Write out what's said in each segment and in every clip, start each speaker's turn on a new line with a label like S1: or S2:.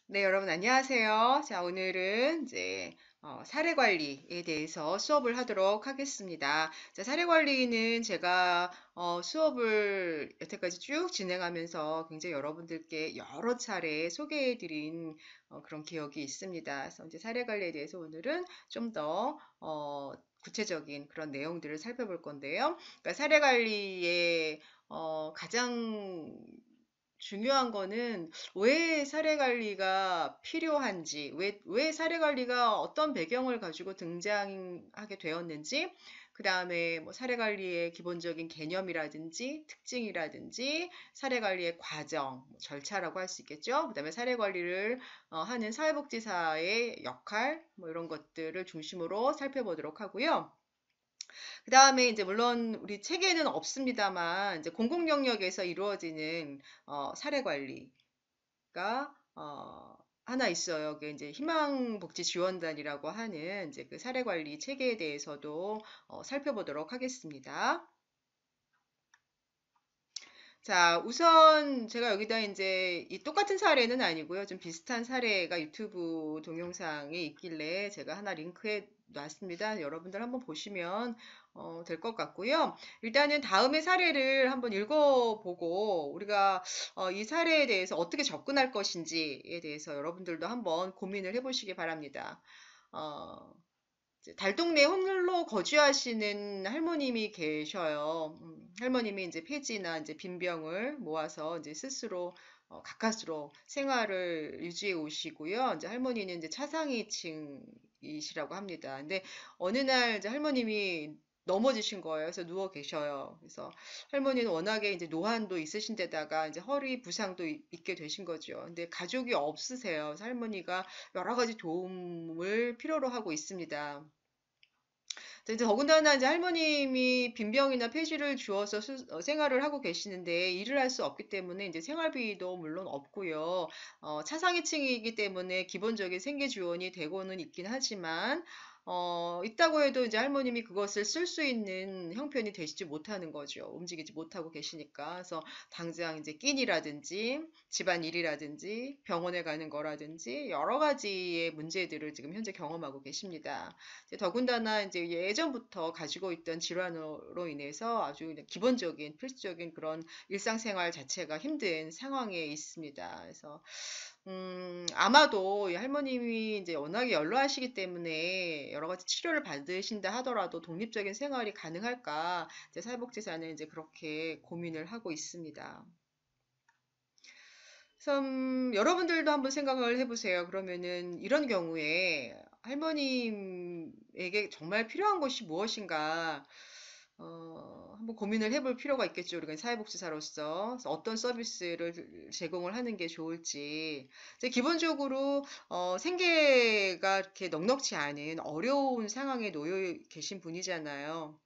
S1: 네, 여러분 안녕하세요. 자, 오늘은 이제 사례 관리에 대해서 수업을 하도록 하겠습니다. 자, 사례 관리는 제가 수업을 여태까지 쭉 진행하면서 굉장히 여러분들께 여러 차례 소개해 드린 그런 기억이 있습니다. 그래서 이제 사례 관리에 대해서 오늘은 좀 더 구체적인 그런 내용들을 살펴볼 건데요. 그러니까 사례 관리의 가장 중요한 거는 왜 사례 관리가 필요한지, 왜 사례 관리가 어떤 배경을 가지고 등장하게 되었는지, 그 다음에 뭐 사례 관리의 기본적인 개념이라든지, 특징이라든지, 사례 관리의 과정, 뭐 절차라고 할 수 있겠죠. 그 다음에 사례 관리를 하는 사회복지사의 역할, 뭐 이런 것들을 중심으로 살펴보도록 하고요. 그 다음에 이제 물론 우리 책에는 없습니다만, 이제 공공 영역에서 이루어지는 사례 관리, 가 하나 있어요. 그게 이제 희망복지지원단이라고 하는 이제 그 사례관리 체계에 대해서도 살펴보도록 하겠습니다. 자, 우선 제가 여기다 이제 이 똑같은 사례는 아니고요. 좀 비슷한 사례가 유튜브 동영상에 있길래 제가 하나 링크해 놨습니다. 여러분들 한번 보시면 될 것 같고요. 일단은 다음의 사례를 한번 읽어보고 우리가 이 사례에 대해서 어떻게 접근할 것인지에 대해서 여러분들도 한번 고민을 해보시기 바랍니다. 어, 이제 달동네 홀로 거주하시는 할머님이 계셔요. 할머님이 이제 폐지나 이제 빈병을 모아서 이제 스스로 가까스로 생활을 유지해 오시고요. 이제 할머니는 이제 차상위층이시라고 합니다. 근데 어느 날 이제 할머님이 넘어지신 거예요. 그래서 누워 계셔요. 그래서 할머니는 워낙에 이제 노환도 있으신 데다가 이제 허리 부상도 있게 되신 거죠. 근데 가족이 없으세요. 그래서 할머니가 여러 가지 도움을 필요로 하고 있습니다. 이제 더군다나 이제 할머님이 빈병이나 폐지를 주어서 생활을 하고 계시는데 일을 할 수 없기 때문에 이제 생활비도 물론 없고요. 차상위층이기 때문에 기본적인 생계 지원이 되고는 있긴 하지만 있다고 해도 이제 할머님이 그것을 쓸 수 있는 형편이 되시지 못하는 거죠. 움직이지 못하고 계시니까. 그래서 당장 이제 끼니라든지 집안일이라든지 병원에 가는 거라든지 여러 가지의 문제들을 지금 현재 경험하고 계십니다. 이제 더군다나 이제 예전부터 가지고 있던 질환으로 인해서 아주 그냥 기본적인 필수적인 그런 일상생활 자체가 힘든 상황에 있습니다. 그래서 아마도 이 할머님이 이제 워낙에 연로하시기 때문에 여러 가지 치료를 받으신다 하더라도 독립적인 생활이 가능할까? 이제 사회복지사는 이제 그렇게 고민을 하고 있습니다. 그래서 여러분들도 한번 생각을 해보세요. 그러면은 이런 경우에 할머님에게 정말 필요한 것이 무엇인가? 한번 고민을 해볼 필요가 있겠죠. 우리가 사회복지사로서. 그래서 어떤 서비스를 제공을 하는 게 좋을지. 이제 기본적으로, 생계가 이렇게 넉넉지 않은 어려운 상황에 놓여 계신 분이잖아요.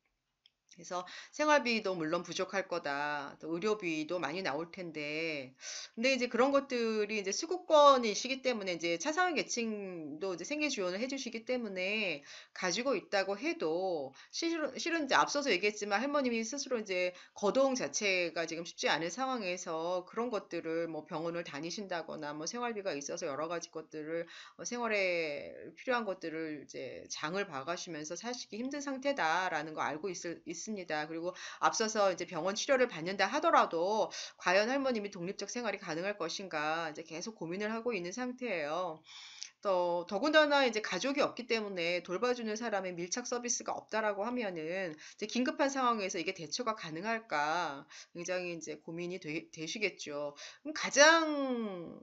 S1: 그래서 생활비도 물론 부족할 거다. 또 의료비도 많이 나올 텐데. 근데 이제 그런 것들이 이제 수급권이시기 때문에 이제 차상위 계층도 이제 생계 지원을 해주시기 때문에 가지고 있다고 해도 실은 이제 앞서서 얘기했지만 할머님이 스스로 이제 거동 자체가 지금 쉽지 않은 상황에서 그런 것들을 뭐 병원을 다니신다거나 뭐 생활비가 있어서 여러 가지 것들을 생활에 필요한 것들을 이제 장을 봐가시면서 사시기 힘든 상태다라는 거 알고 있습니다. 그리고 앞서서 이제 병원 치료를 받는다 하더라도 과연 할머님이 독립적 생활이 가능할 것인가 이제 계속 고민을 하고 있는 상태예요. 또 더군다나 이제 가족이 없기 때문에 돌봐주는 사람의 밀착 서비스가 없다라고 하면은 이제 긴급한 상황에서 이게 대처가 가능할까 굉장히 이제 고민이 되시겠죠. 그럼 가장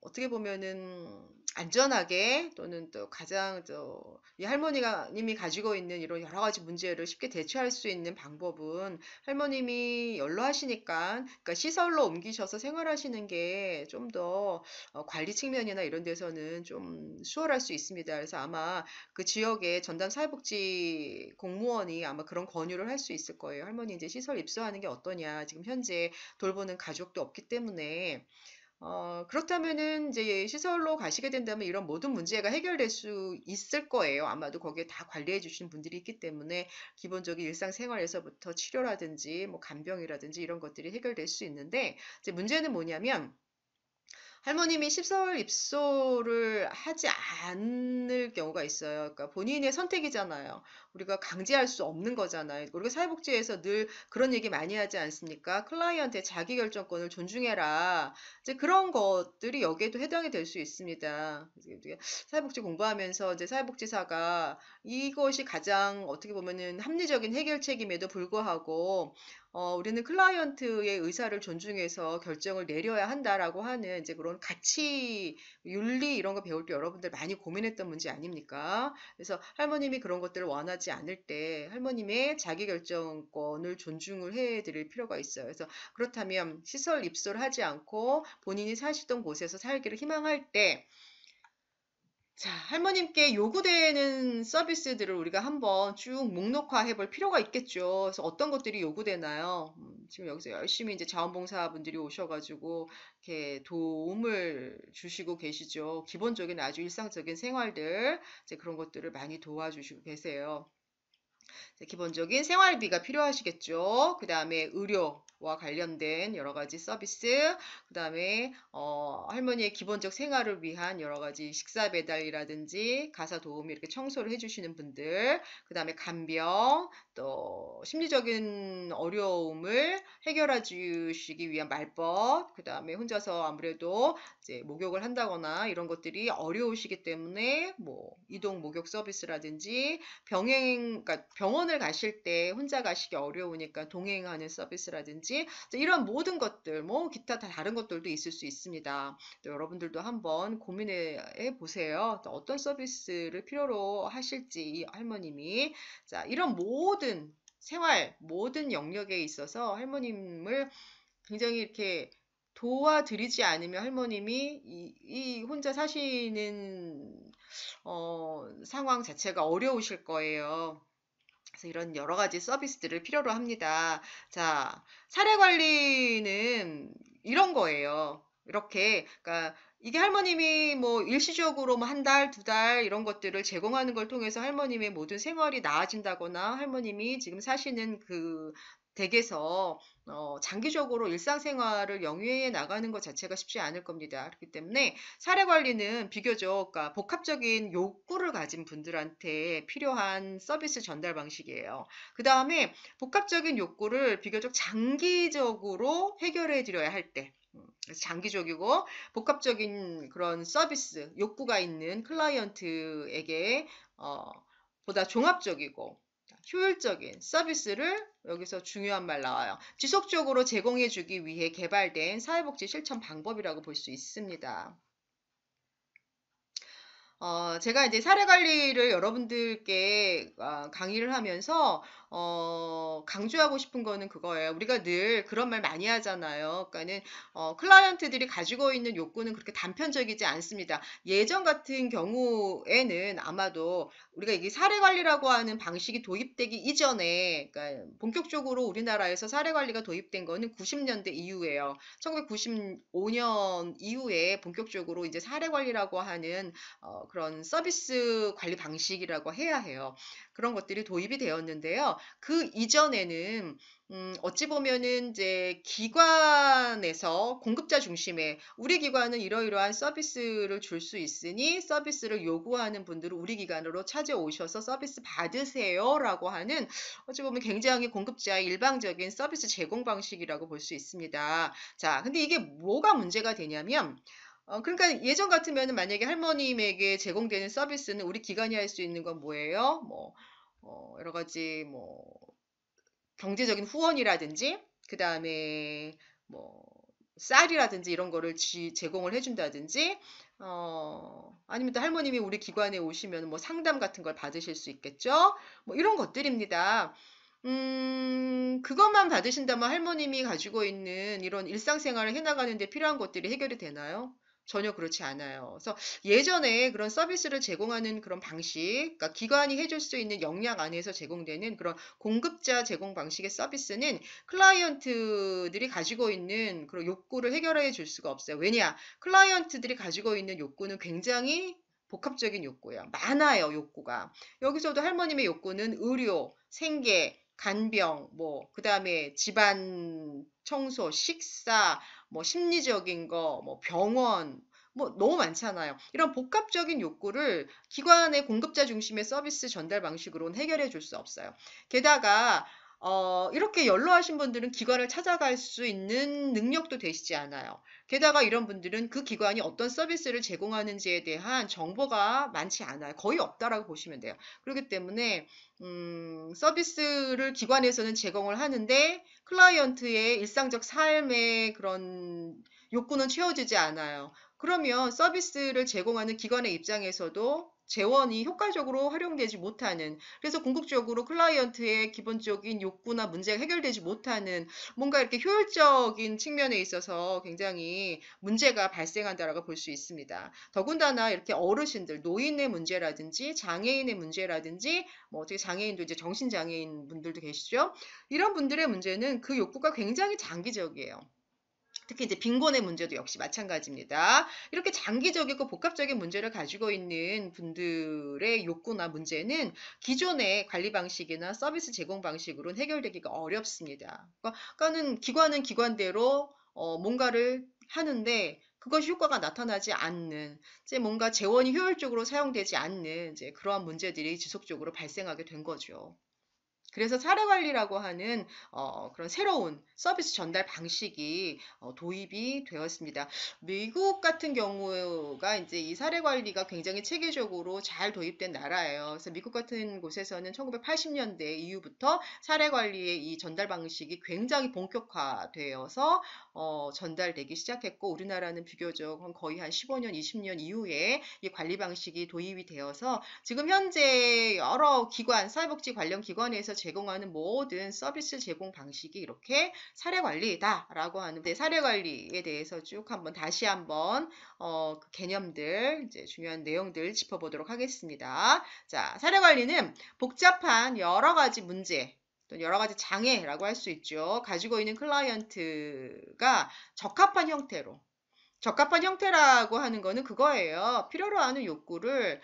S1: 어떻게 보면은 안전하게 또는 또 가장 이 할머니가 님이 가지고 있는 이런 여러 가지 문제를 쉽게 대처할 수 있는 방법은 할머님이 연로하시니까 그러니까 시설로 옮기셔서 생활하시는 게 좀 더 관리 측면이나 이런 데서는 좀 수월할 수 있습니다. 그래서 아마 그 지역의 전담 사회복지 공무원이 아마 그런 권유를 할 수 있을 거예요. 할머니 이제 시설 입소하는 게 어떠냐. 지금 현재 돌보는 가족도 없기 때문에 그렇다면은 이제 시설로 가시게 된다면 이런 모든 문제가 해결될 수 있을 거예요. 아마도 거기에 다 관리해 주신 분들이 있기 때문에 기본적인 일상생활에서부터 치료라든지 뭐 간병이라든지 이런 것들이 해결될 수 있는데 이제 문제는 뭐냐면 할머님이 시설 입소를 하지 않을 경우가 있어요. 그러니까 본인의 선택이잖아요. 우리가 강제할 수 없는 거잖아요. 우리가 사회복지에서 늘 그런 얘기 많이 하지 않습니까? 클라이언트의 자기결정권을 존중해라. 이제 그런 것들이 여기에도 해당이 될 수 있습니다. 우리가 사회복지 공부하면서 이제 사회복지사가 이것이 가장 어떻게 보면은 합리적인 해결책임에도 불구하고 우리는 클라이언트의 의사를 존중해서 결정을 내려야 한다라고 하는 이제 그런 가치, 윤리 이런 거 배울 때 여러분들 많이 고민했던 문제 아닙니까? 그래서 할머님이 그런 것들을 원하지 않을 때 할머님의 자기결정권을 존중을 해드릴 필요가 있어요. 그래서 그렇다면 시설 입소를 하지 않고 본인이 사시던 곳에서 살기를 희망할 때 자, 할머님께 요구되는 서비스들을 우리가 한번 쭉 목록화해 볼 필요가 있겠죠. 그래서 어떤 것들이 요구되나요? 지금 여기서 열심히 이제 자원봉사분들이 오셔가지고 이렇게 도움을 주시고 계시죠. 기본적인 아주 일상적인 생활들, 이제 그런 것들을 많이 도와주시고 계세요. 기본적인 생활비가 필요하시겠죠. 그 다음에 의료와 관련된 여러 가지 서비스, 그 다음에 할머니의 기본적 생활을 위한 여러 가지 식사 배달이라든지 가사 도우미 이렇게 청소를 해주시는 분들, 그 다음에 간병, 또 심리적인 어려움을 해결해 주시기 위한 말벗, 그 다음에 혼자서 아무래도 이제 목욕을 한다거나 이런 것들이 어려우시기 때문에 뭐 이동 목욕 서비스라든지 그러니까 병원을 가실 때 혼자 가시기 어려우니까 동행하는 서비스라든지 이런 모든 것들, 뭐 기타 다른 것들도 있을 수 있습니다. 또 여러분들도 한번 고민해 보세요. 또 어떤 서비스를 필요로 하실지 이 할머님이 자 이런 모든 생활 모든 영역에 있어서 할머님을 굉장히 이렇게 도와드리지 않으면 할머님이 이 혼자 사시는 상황 자체가 어려우실 거예요. 그래서 이런 여러 가지 서비스들을 필요로 합니다. 자, 사례 관리는 이런 거예요. 이렇게, 그러니까 이게 할머님이 뭐 일시적으로 뭐 한 달, 두 달 이런 것들을 제공하는 걸 통해서 할머님의 모든 생활이 나아진다거나 할머님이 지금 사시는 그 댁에서 장기적으로 일상생활을 영위해 나가는 것 자체가 쉽지 않을 겁니다. 그렇기 때문에 사례 관리는 비교적 그러니까 복합적인 욕구를 가진 분들한테 필요한 서비스 전달 방식이에요. 그 다음에 복합적인 욕구를 비교적 장기적으로 해결해 드려야 할 때, 그래서 장기적이고 복합적인 그런 서비스, 욕구가 있는 클라이언트에게 보다 종합적이고 효율적인 서비스를 여기서 중요한 말 나와요. 지속적으로 제공해 주기 위해 개발된 사회복지 실천 방법이라고 볼 수 있습니다. 제가 이제 사례 관리를 여러분들께 강의를 하면서 강조하고 싶은 거는 그거예요. 우리가 늘 그런 말 많이 하잖아요. 그러니까는 클라이언트들이 가지고 있는 욕구는 그렇게 단편적이지 않습니다. 예전 같은 경우에는 아마도 우리가 이게 사례 관리라고 하는 방식이 도입되기 이전에, 그러니까 본격적으로 우리나라에서 사례 관리가 도입된 거는 90년대 이후예요. 1995년 이후에 본격적으로 이제 사례 관리라고 하는 그런 서비스 관리 방식이라고 해야 해요. 그런 것들이 도입이 되었는데요. 그 이전에는 어찌 보면은 이제 기관에서 공급자 중심의 우리 기관은 이러이러한 서비스를 줄 수 있으니 서비스를 요구하는 분들은 우리 기관으로 찾아오셔서 서비스 받으세요라고 하는 어찌 보면 굉장히 공급자의 일방적인 서비스 제공 방식이라고 볼 수 있습니다. 자, 근데 이게 뭐가 문제가 되냐면 그러니까 예전 같으면 만약에 할머님에게 제공되는 서비스는 우리 기관이 할 수 있는 건 뭐예요? 뭐, 여러 가지 뭐 경제적인 후원이라든지 그 다음에 뭐 쌀이라든지 이런 거를 제공을 해준다든지 아니면 또 할머님이 우리 기관에 오시면 뭐 상담 같은 걸 받으실 수 있겠죠? 뭐 이런 것들입니다. 그것만 받으신다면 할머님이 가지고 있는 이런 일상생활을 해나가는 데 필요한 것들이 해결이 되나요? 전혀 그렇지 않아요. 그래서 예전에 그런 서비스를 제공하는 그런 방식, 그러니까 기관이 해줄 수 있는 역량 안에서 제공되는 그런 공급자 제공 방식의 서비스는 클라이언트들이 가지고 있는 그런 욕구를 해결해 줄 수가 없어요. 왜냐? 클라이언트들이 가지고 있는 욕구는 굉장히 복합적인 욕구예요. 많아요, 욕구가. 여기서도 할머님의 욕구는 의료, 생계, 간병, 뭐, 그 다음에 집안 청소, 식사, 뭐 심리적인 거, 뭐 병원, 뭐 너무 많잖아요. 이런 복합적인 욕구를 기관의 공급자 중심의 서비스 전달 방식으로는 해결해 줄 수 없어요. 게다가 이렇게 연로하신 분들은 기관을 찾아갈 수 있는 능력도 되시지 않아요. 게다가 이런 분들은 그 기관이 어떤 서비스를 제공하는지에 대한 정보가 많지 않아요. 거의 없다라고 보시면 돼요. 그렇기 때문에 서비스를 기관에서는 제공을 하는데 클라이언트의 일상적 삶의 그런 욕구는 채워지지 않아요. 그러면 서비스를 제공하는 기관의 입장에서도 재원이 효과적으로 활용되지 못하는, 그래서 궁극적으로 클라이언트의 기본적인 욕구나 문제가 해결되지 못하는, 뭔가 이렇게 효율적인 측면에 있어서 굉장히 문제가 발생한다라고 볼 수 있습니다. 더군다나 이렇게 어르신들, 노인의 문제라든지 장애인의 문제라든지, 뭐 어떻게 장애인도 이제 정신장애인 분들도 계시죠? 이런 분들의 문제는 그 욕구가 굉장히 장기적이에요. 특히 이제 빈곤의 문제도 역시 마찬가지입니다. 이렇게 장기적이고 복합적인 문제를 가지고 있는 분들의 욕구나 문제는 기존의 관리 방식이나 서비스 제공 방식으로는 해결되기가 어렵습니다. 그러니까는 기관은 기관대로 뭔가를 하는데 그것이 효과가 나타나지 않는, 이제 뭔가 재원이 효율적으로 사용되지 않는 이제 그러한 문제들이 지속적으로 발생하게 된 거죠. 그래서 사례관리라고 하는 그런 새로운 서비스 전달 방식이 도입이 되었습니다. 미국 같은 경우가 이제 이 사례관리가 굉장히 체계적으로 잘 도입된 나라예요. 그래서 미국 같은 곳에서는 1980년대 이후부터 사례관리의 이 전달 방식이 굉장히 본격화되어서 전달되기 시작했고, 우리나라는 비교적 거의 한 15년, 20년 이후에 이 관리 방식이 도입이 되어서 지금 현재 여러 기관, 사회복지 관련 기관에서 제공하는 모든 서비스 제공 방식이 이렇게 사례관리다라고 하는데, 사례관리에 대해서 쭉 다시 한번 그 개념들, 이제 중요한 내용들 짚어보도록 하겠습니다. 자, 사례관리는 복잡한 여러 가지 문제, 또 여러 가지 장애라고 할 수 있죠. 가지고 있는 클라이언트가 적합한 형태라고 하는 거는 그거예요. 필요로 하는 욕구를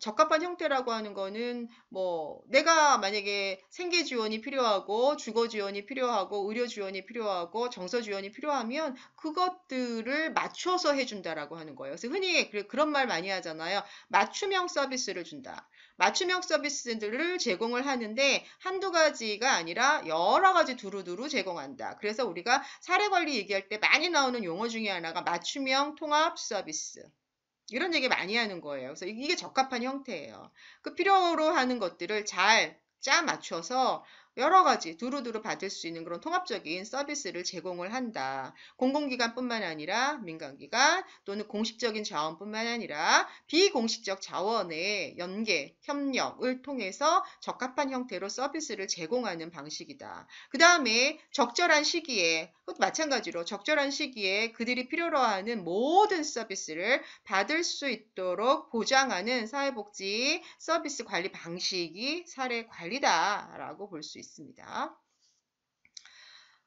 S1: 적합한 형태라고 하는 거는 뭐 내가 만약에 생계 지원이 필요하고 주거 지원이 필요하고 의료 지원이 필요하고 정서 지원이 필요하면 그것들을 맞춰서 해준다라고 하는 거예요. 그래서 흔히 그런 말 많이 하잖아요. 맞춤형 서비스를 준다. 맞춤형 서비스들을 제공을 하는데 한두 가지가 아니라 여러 가지 두루두루 제공한다. 그래서 우리가 사례 관리 얘기할 때 많이 나오는 용어 중에 하나가 맞춤형 통합 서비스. 이런 얘기 많이 하는 거예요. 그래서 이게 적합한 형태예요. 그 필요로 하는 것들을 잘 짜 맞춰서 여러 가지 두루두루 받을 수 있는 그런 통합적인 서비스를 제공을 한다. 공공기관뿐만 아니라 민간기관 또는 공식적인 자원뿐만 아니라 비공식적 자원의 연계, 협력을 통해서 적합한 형태로 서비스를 제공하는 방식이다. 그 다음에 적절한 시기에, 그것도 마찬가지로 적절한 시기에 그들이 필요로 하는 모든 서비스를 받을 수 있도록 보장하는 사회복지 서비스 관리 방식이 사례 관리다라고 볼 수 있습니다.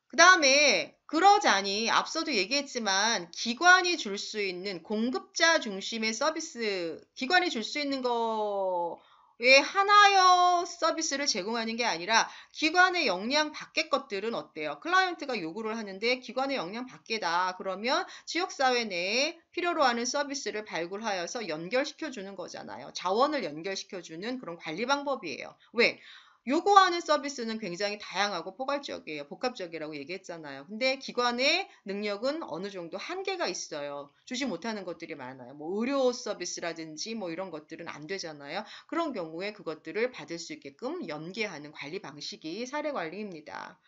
S1: 그 다음에 그러자니 앞서도 얘기했지만 기관이 줄 수 있는 공급자 중심의 서비스, 기관이 줄 수 있는 거에 하나여 서비스를 제공하는 게 아니라 기관의 역량 밖의 것들은 어때요? 클라이언트가 요구를 하는데 기관의 역량 밖이다. 그러면 지역사회 내에 필요로 하는 서비스를 발굴하여서 연결시켜주는 거잖아요. 자원을 연결시켜주는 그런 관리 방법이에요. 왜? 요구하는 서비스는 굉장히 다양하고 포괄적이에요. 복합적이라고 얘기했잖아요. 근데 기관의 능력은 어느 정도 한계가 있어요. 주지 못하는 것들이 많아요. 뭐 의료 서비스라든지 뭐 이런 것들은 안 되잖아요. 그런 경우에 그것들을 받을 수 있게끔 연계하는 관리 방식이 사례 관리입니다.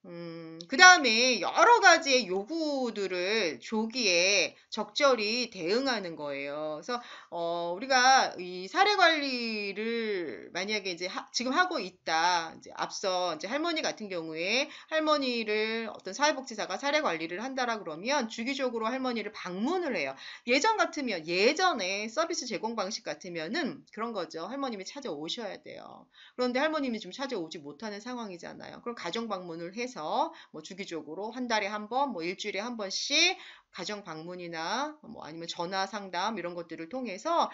S1: 그 다음에 여러 가지의 요구들을 조기에 적절히 대응하는 거예요. 그래서, 우리가 이 사례 관리를 만약에 이제 지금 하고 있다. 이제 앞서 이제 할머니 같은 경우에 할머니를 어떤 사회복지사가 사례 관리를 한다라 그러면 주기적으로 할머니를 방문을 해요. 예전에 서비스 제공 방식 같으면은 그런 거죠. 할머님이 찾아오셔야 돼요. 그런데 할머님이 좀 찾아오지 못하는 상황이잖아요. 그럼 가정 방문을 해서 뭐 주기적으로 한 달에 한 번, 뭐 일주일에 한 번씩 가정 방문이나 뭐 아니면 전화 상담 이런 것들을 통해서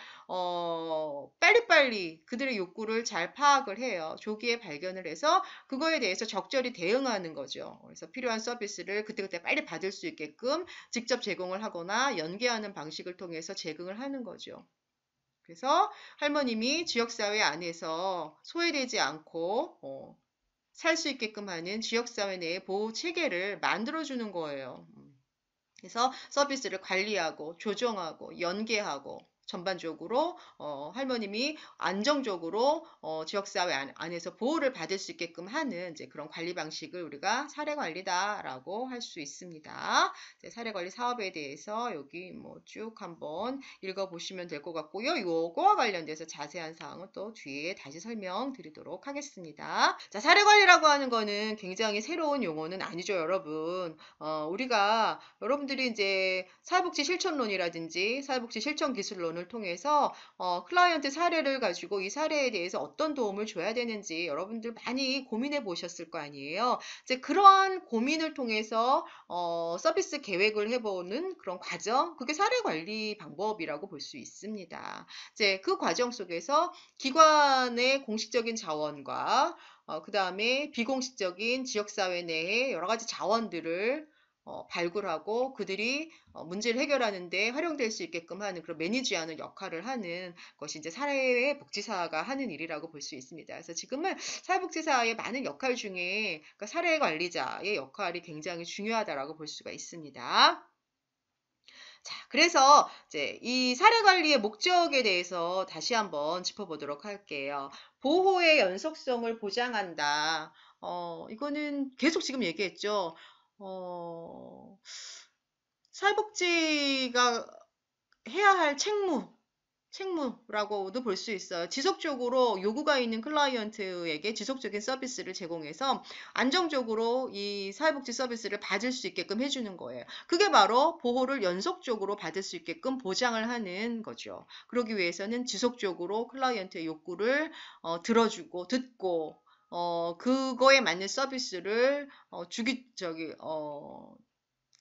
S1: 빨리빨리 그들의 욕구를 잘 파악을 해요. 조기에 발견을 해서 그거에 대해서 적절히 대응하는 거죠. 그래서 필요한 서비스를 그때그때 빨리 받을 수 있게끔 직접 제공을 하거나 연계하는 방식을 통해서 제공을 하는 거죠. 그래서 할머님이 지역사회 안에서 소외되지 않고 살 수 있게끔 하는 지역사회 내의 보호 체계를 만들어주는 거예요. 그래서 서비스를 관리하고 조정하고 연계하고 전반적으로 할머님이 안정적으로 지역사회 안에서 보호를 받을 수 있게끔 하는 이제 그런 관리 방식을 우리가 사례관리다라고 할 수 있습니다. 사례관리 사업에 대해서 여기 뭐 쭉 한번 읽어보시면 될 것 같고요. 요거와 관련돼서 자세한 사항은 또 뒤에 다시 설명드리도록 하겠습니다. 자, 사례관리라고 하는 거는 굉장히 새로운 용어는 아니죠, 여러분. 우리가 여러분들이 이제 사회복지 실천론이라든지 사회복지 실천 기술론을 통해서 클라이언트 사례를 가지고 이 사례에 대해서 어떤 도움을 줘야 되는지 여러분들 많이 고민해 보셨을 거 아니에요. 이제 그러한 고민을 통해서 서비스 계획을 해보는 그런 과정, 그게 사례 관리 방법이라고 볼 수 있습니다. 이제 그 과정 속에서 기관의 공식적인 자원과 그 다음에 비공식적인 지역사회 내의 여러 가지 자원들을 발굴하고 그들이 문제를 해결하는 데 활용될 수 있게끔 하는 그런 매니지하는 역할을 하는 것이 이제 사회복지사가 하는 일이라고 볼 수 있습니다. 그래서 지금은 사회복지사의 많은 역할 중에 그러니까 사례관리자의 역할이 굉장히 중요하다라고 볼 수가 있습니다. 자, 그래서 이제 이 사례관리의 목적에 대해서 다시 한번 짚어보도록 할게요. 보호의 연속성을 보장한다. 이거는 계속 지금 얘기했죠. 사회복지가 해야 할 책무라고도 볼 수 있어요. 지속적으로 요구가 있는 클라이언트에게 지속적인 서비스를 제공해서 안정적으로 이 사회복지 서비스를 받을 수 있게끔 해주는 거예요. 그게 바로 보호를 연속적으로 받을 수 있게끔 보장을 하는 거죠. 그러기 위해서는 지속적으로 클라이언트의 욕구를 들어주고 듣고 그거에 맞는 서비스를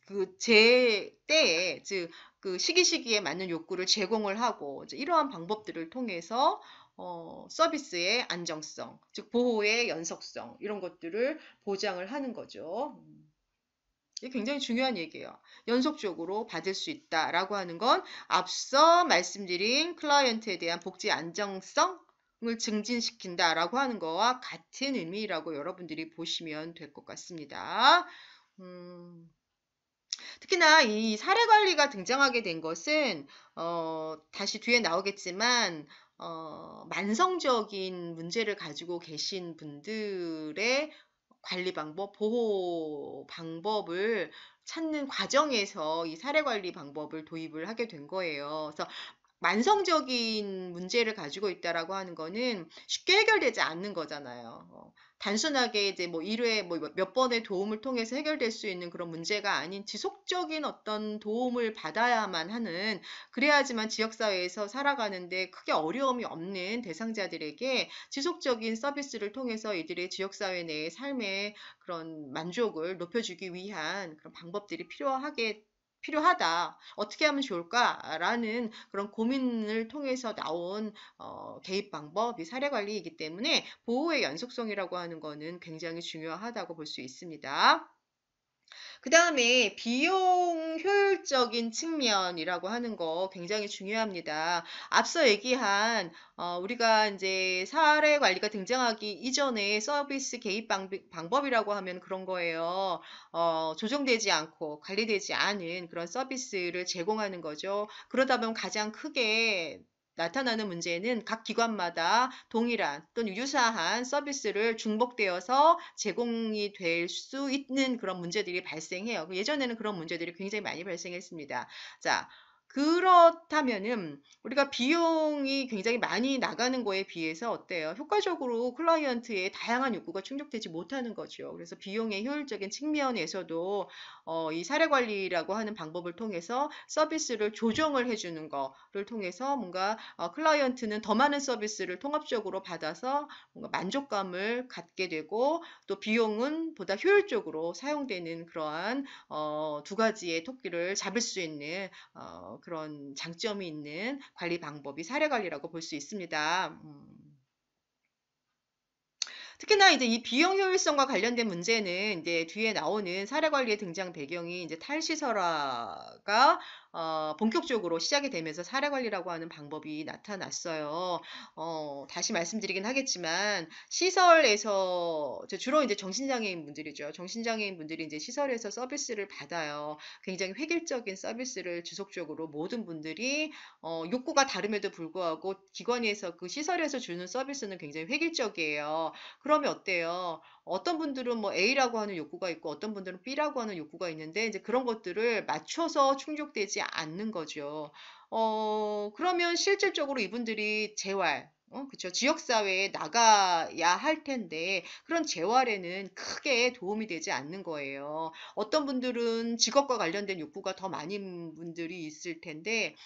S1: 그 제때에 즉 그 시기에 맞는 욕구를 제공을 하고 이제 이러한 방법들을 통해서 서비스의 안정성, 즉 보호의 연속성 이런 것들을 보장을 하는 거죠. 이게 굉장히 중요한 얘기예요. 연속적으로 받을 수 있다라고 하는 건 앞서 말씀드린 클라이언트에 대한 복지 안정성을 증진시킨다라고 하는 거와 같은 의미라고 여러분들이 보시면 될 것 같습니다. 특히나 이 사례 관리가 등장하게 된 것은 다시 뒤에 나오겠지만 만성적인 문제를 가지고 계신 분들의 관리 방법, 보호 방법을 찾는 과정에서 이 사례 관리 방법을 도입을 하게 된 거예요. 그래서 만성적인 문제를 가지고 있다라고 하는 거는 쉽게 해결되지 않는 거잖아요. 단순하게 이제 뭐 1회 뭐 몇 번의 도움을 통해서 해결될 수 있는 그런 문제가 아닌 지속적인 어떤 도움을 받아야만 하는 그래야지만 지역사회에서 살아가는데 크게 어려움이 없는 대상자들에게 지속적인 서비스를 통해서 이들의 지역사회 내의 삶의 그런 만족을 높여주기 위한 그런 방법들이 필요하다. 어떻게 하면 좋을까라는 그런 고민을 통해서 나온 개입 방법이 사례관리이기 때문에 보호의 연속성이라고 하는 거는 굉장히 중요하다고 볼 수 있습니다. 그 다음에 비용 효율적인 측면이라고 하는 거 굉장히 중요합니다. 앞서 얘기한 우리가 이제 사례 관리가 등장하기 이전에 서비스 개입 방법이라고 하면 그런 거예요. 조정되지 않고 관리되지 않은 그런 서비스를 제공하는 거죠. 그러다 보면 가장 크게 나타나는 문제는 각 기관마다 동일한 또는 유사한 서비스를 중복되어서 제공이 될 수 있는 그런 문제들이 발생해요. 예전에는 그런 문제들이 굉장히 많이 발생했습니다. 자, 그렇다면은 우리가 비용이 굉장히 많이 나가는 거에 비해서 어때요? 효과적으로 클라이언트의 다양한 욕구가 충족되지 못하는 거죠. 그래서 비용의 효율적인 측면에서도 이 사례 관리라고 하는 방법을 통해서 서비스를 조정을 해주는 거를 통해서 뭔가 클라이언트는 더 많은 서비스를 통합적으로 받아서 뭔가 만족감을 갖게 되고 또 비용은 보다 효율적으로 사용되는 그러한 두 가지의 토끼를 잡을 수 있는 그런 장점이 있는 관리 방법이 사례 관리라고 볼 수 있습니다. 특히나 이제 이 비용 효율성과 관련된 문제는 이제 뒤에 나오는 사례 관리의 등장 배경이 이제 탈시설화가 본격적으로 시작이 되면서 사례 관리라고 하는 방법이 나타났어요. 다시 말씀드리긴 하겠지만 시설에서 주로 이제 정신장애인 분들이죠. 정신장애인 분들이 이제 시설에서 서비스를 받아요. 굉장히 획일적인 서비스를 지속적으로 모든 분들이 욕구가 다름에도 불구하고 기관에서 그 시설에서 주는 서비스는 굉장히 획일적이에요. 그러면 어때요? 어떤 분들은 뭐 A라고 하는 욕구가 있고 어떤 분들은 B라고 하는 욕구가 있는데 이제 그런 것들을 맞춰서 충족되지 않는 거죠. 그러면 실질적으로 이분들이 재활, 그쵸. 지역사회에 나가야 할 텐데, 그런 재활에는 크게 도움이 되지 않는 거예요. 어떤 분들은 직업과 관련된 욕구가 더 많은 분들이 있을 텐데,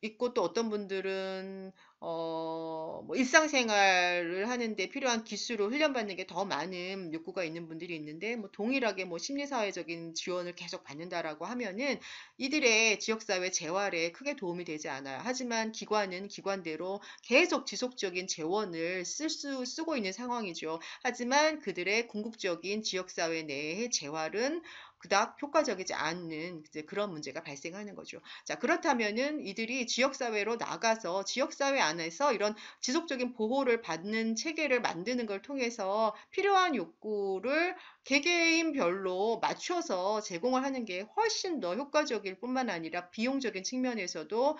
S1: 있고 또 어떤 분들은 뭐 일상생활을 하는데 필요한 기술을 훈련받는 게 더 많은 욕구가 있는 분들이 있는데 뭐 동일하게 뭐 심리사회적인 지원을 계속 받는다라고 하면은 이들의 지역사회 재활에 크게 도움이 되지 않아요. 하지만 기관은 기관대로 계속 지속적인 재원을 쓰고 있는 상황이죠. 하지만 그들의 궁극적인 지역사회 내의 재활은 그닥 효과적이지 않는 이제 그런 문제가 발생하는 거죠. 자, 그렇다면은 이들이 지역사회로 나가서 지역사회 안에서 이런 지속적인 보호를 받는 체계를 만드는 걸 통해서 필요한 욕구를 개개인별로 맞춰서 제공을 하는 게 훨씬 더 효과적일 뿐만 아니라 비용적인 측면에서도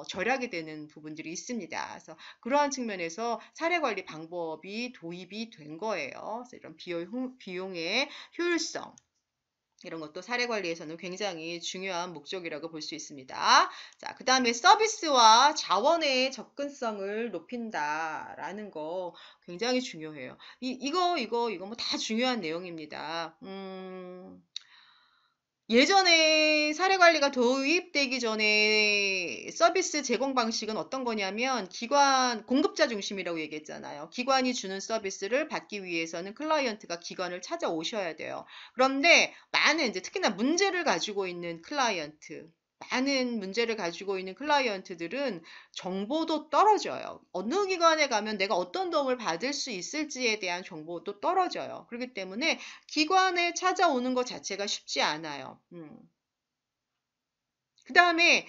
S1: 절약이 되는 부분들이 있습니다. 그래서 그러한 측면에서 사례 관리 방법이 도입이 된 거예요. 그래서 이런 비용의 효율성, 이런 것도 사례 관리에서는 굉장히 중요한 목적이라고 볼 수 있습니다. 자, 그 다음에 서비스와 자원의 접근성을 높인다라는 거 굉장히 중요해요. 이거 뭐 다 중요한 내용입니다. 예전에 사례 관리가 도입되기 전에 서비스 제공 방식은 어떤 거냐면 기관 공급자 중심이라고 얘기했잖아요. 기관이 주는 서비스를 받기 위해서는 클라이언트가 기관을 찾아오셔야 돼요. 그런데 많은 이제 특히나 문제를 가지고 있는 클라이언트, 많은 문제를 가지고 있는 클라이언트들은 정보도 떨어져요. 어느 기관에 가면 내가 어떤 도움을 받을 수 있을지에 대한 정보도 떨어져요. 그렇기 때문에 기관에 찾아오는 것 자체가 쉽지 않아요. 그 다음에,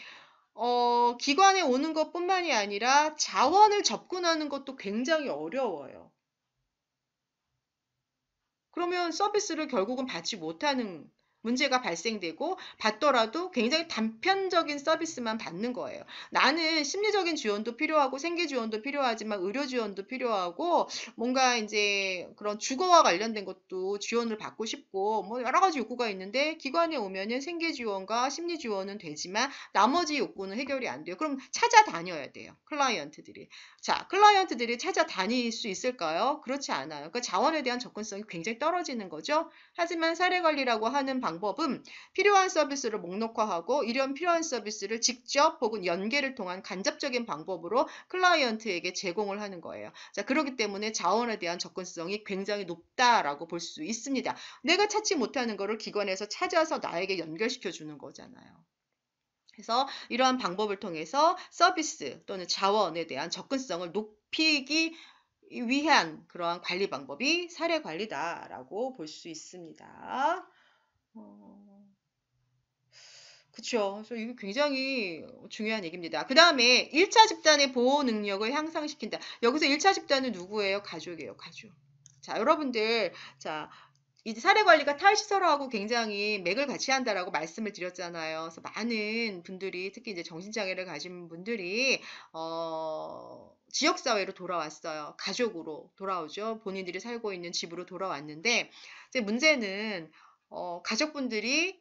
S1: 기관에 오는 것뿐만이 아니라 자원을 접근하는 것도 굉장히 어려워요. 그러면 서비스를 결국은 받지 못하는 문제가 발생되고 받더라도 굉장히 단편적인 서비스만 받는 거예요. 나는 심리적인 지원도 필요하고 생계 지원도 필요하지만 의료 지원도 필요하고 뭔가 이제 그런 주거와 관련된 것도 지원을 받고 싶고 뭐 여러 가지 욕구가 있는데 기관에 오면은 생계 지원과 심리 지원은 되지만 나머지 욕구는 해결이 안 돼요. 그럼 찾아다녀야 돼요. 클라이언트들이. 자, 클라이언트들이 찾아다닐 수 있을까요? 그렇지 않아요. 그러니까 자원에 대한 접근성이 굉장히 떨어지는 거죠. 하지만 사례 관리라고 하는 방법은 필요한 서비스를 목록화하고 이런 필요한 서비스를 직접 혹은 연계를 통한 간접적인 방법으로 클라이언트에게 제공을 하는 거예요. 자, 그렇기 때문에 자원에 대한 접근성이 굉장히 높다라고 볼 수 있습니다. 내가 찾지 못하는 거를 기관에서 찾아서 나에게 연결시켜 주는 거잖아요. 그래서 이러한 방법을 통해서 서비스 또는 자원에 대한 접근성을 높이기 위한 그러한 관리 방법이 사례 관리다라고 볼 수 있습니다. 그쵸. 그래서 이거 굉장히 중요한 얘기입니다. 그 다음에 1차 집단의 보호 능력을 향상시킨다. 여기서 1차 집단은 누구예요? 가족이에요. 가족. 자, 여러분들, 자, 이제 사례 관리가 탈시설화하고 굉장히 맥을 같이 한다라고 말씀을 드렸잖아요. 그래서 많은 분들이 특히 이제 정신장애를 가진 분들이 지역사회로 돌아왔어요. 가족으로 돌아오죠. 본인들이 살고 있는 집으로 돌아왔는데 이제 문제는 가족분들이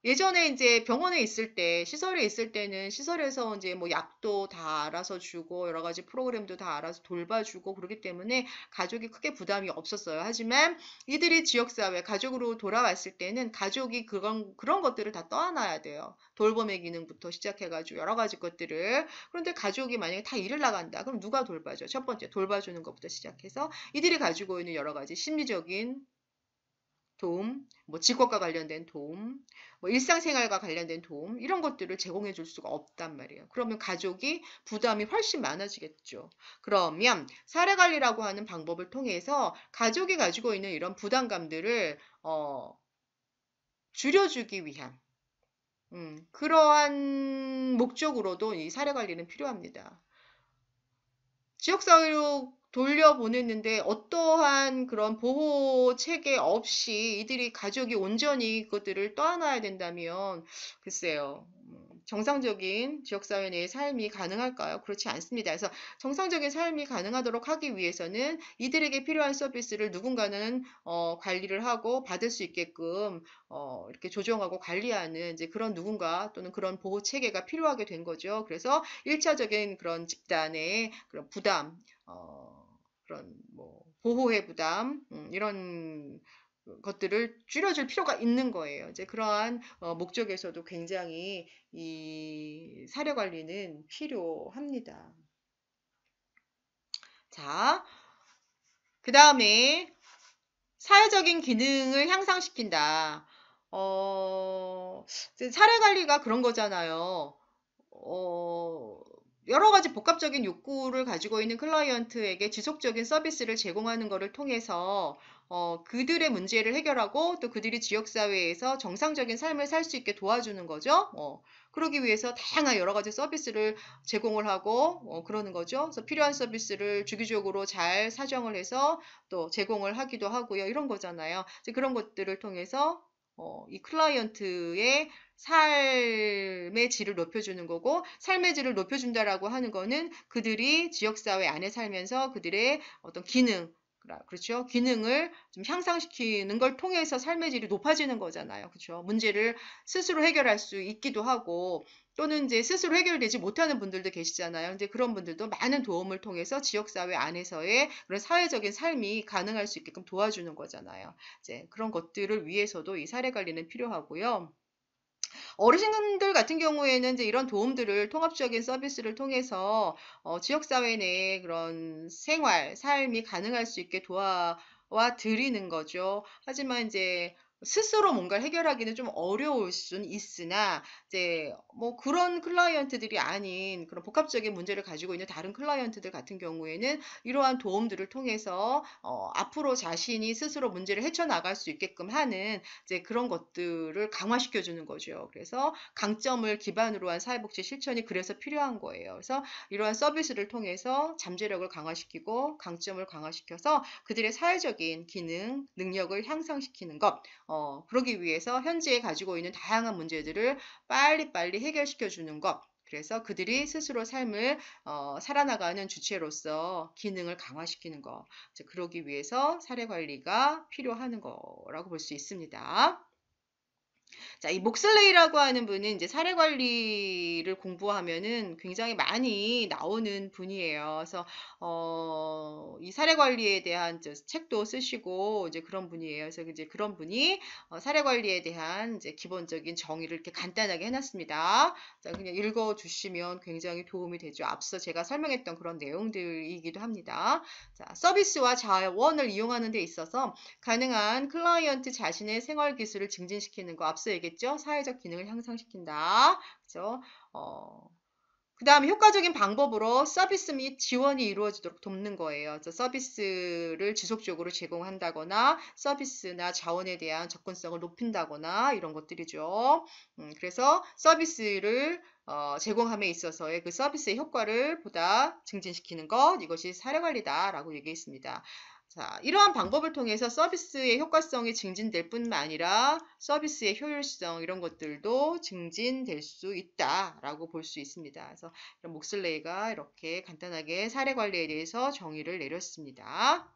S1: 예전에 이제 병원에 있을 때, 시설에 있을 때는 시설에서 이제 뭐 약도 다 알아서 주고, 여러 가지 프로그램도 다 알아서 돌봐주고, 그러기 때문에 가족이 크게 부담이 없었어요. 하지만 이들이 지역사회, 가족으로 돌아왔을 때는 가족이 그런 것들을 다 떠안아야 돼요. 돌봄의 기능부터 시작해가지고 여러 가지 것들을. 그런데 가족이 만약에 다 일을 나간다. 그럼 누가 돌봐줘? 첫 번째, 돌봐주는 것부터 시작해서 이들이 가지고 있는 여러 가지 심리적인 도움, 뭐 직업과 관련된 도움, 뭐 일상생활과 관련된 도움, 이런 것들을 제공해 줄 수가 없단 말이에요. 그러면 가족이 부담이 훨씬 많아지겠죠. 그러면 사례관리라고 하는 방법을 통해서 가족이 가지고 있는 이런 부담감들을 줄여주기 위한 그러한 목적으로도 이 사례관리는 필요합니다. 지역사회로 돌려보냈는데 어떠한 그런 보호 체계 없이 이들이 가족이 온전히 그것들을 떠안아야 된다면 글쎄요. 정상적인 지역사회 내의 삶이 가능할까요? 그렇지 않습니다. 그래서 정상적인 삶이 가능하도록 하기 위해서는 이들에게 필요한 서비스를 누군가는 관리를 하고 받을 수 있게끔 이렇게 조정하고 관리하는 이제 그런 누군가 또는 그런 보호 체계가 필요하게 된 거죠. 그래서 1차적인 그런 집단의 그런 부담, 그런 뭐 보호의 부담, 이런 것들을 줄여줄 필요가 있는 거예요. 이제 그러한 목적에서도 굉장히 이 사례 관리는 필요합니다. 자, 그 다음에 사회적인 기능을 향상시킨다. 이제 사례 관리가 그런 거잖아요. 어, 여러 가지 복합적인 욕구를 가지고 있는 클라이언트에게 지속적인 서비스를 제공하는 것을 통해서 그들의 문제를 해결하고 또 그들이 지역사회에서 정상적인 삶을 살 수 있게 도와주는 거죠. 그러기 위해서 다양한 여러 가지 서비스를 제공을 하고 그러는 거죠. 그래서 필요한 서비스를 주기적으로 잘 사정을 해서 또 제공을 하기도 하고요. 이런 거잖아요. 이제 그런 것들을 통해서 이 클라이언트의 삶의 질을 높여주는 거고, 삶의 질을 높여준다라고 하는 거는 그들이 지역사회 안에 살면서 그들의 어떤 기능, 그렇죠? 기능을 좀 향상시키는 걸 통해서 삶의 질이 높아지는 거잖아요. 그렇죠? 문제를 스스로 해결할 수 있기도 하고, 또는 이제 스스로 해결되지 못하는 분들도 계시잖아요. 근데 그런 분들도 많은 도움을 통해서 지역사회 안에서의 그런 사회적인 삶이 가능할 수 있게끔 도와주는 거잖아요. 이제 그런 것들을 위해서도 이 사례 관리는 필요하고요. 어르신들 같은 경우에는 이제 이런 도움들을 통합적인 서비스를 통해서 지역사회 내에 그런 생활, 삶이 가능할 수 있게 도와 드리는 거죠. 하지만 이제 스스로 뭔가를 해결하기는 좀 어려울 수는 있으나 이제 뭐 그런 클라이언트들이 아닌 그런 복합적인 문제를 가지고 있는 다른 클라이언트들 같은 경우에는 이러한 도움들을 통해서 앞으로 자신이 스스로 문제를 헤쳐나갈 수 있게끔 하는 이제 그런 것들을 강화시켜 주는 거죠. 그래서 강점을 기반으로 한 사회복지 실천이 그래서 필요한 거예요. 그래서 이러한 서비스를 통해서 잠재력을 강화시키고 강점을 강화시켜서 그들의 사회적인 기능, 능력을 향상시키는 것, 그러기 위해서 현재 가지고 있는 다양한 문제들을 빨리빨리 해결시켜 주는 것, 그래서 그들이 스스로 삶을 살아나가는 주체로서 기능을 강화시키는 거. 그러기 위해서 사례 관리가 필요한 거라고 볼 수 있습니다. 자, 이 목슬레이라고 하는 분은 이제 사례 관리를 공부하면은 굉장히 많이 나오는 분이에요. 그래서 이 사례 관리에 대한 책도 쓰시고 이제 그런 분이에요. 그래서 이제 그런 분이 사례 관리에 대한 이제 기본적인 정의를 이렇게 간단하게 해놨습니다. 자, 그냥 읽어주시면 굉장히 도움이 되죠. 앞서 제가 설명했던 그런 내용들이기도 합니다. 자, 서비스와 자원을 이용하는 데 있어서 가능한 클라이언트 자신의 생활 기술을 증진시키는 거 앞서 얘기했죠. 사회적 기능을 향상시킨다. 그죠? 그 다음에 효과적인 방법으로 서비스 및 지원이 이루어지도록 돕는 거예요. 그래서 서비스를 지속적으로 제공한다거나 서비스나 자원에 대한 접근성을 높인다거나 이런 것들이죠. 그래서 서비스를 제공함에 있어서의 그 서비스의 효과를 보다 증진시키는 것, 이것이 사례관리다라고 얘기했습니다. 자, 이러한 방법을 통해서 서비스의 효과성이 증진될 뿐만 아니라 서비스의 효율성 이런 것들도 증진될 수 있다라고 볼 수 있습니다. 그래서 목슬레이가 이렇게 간단하게 사례 관리에 대해서 정의를 내렸습니다.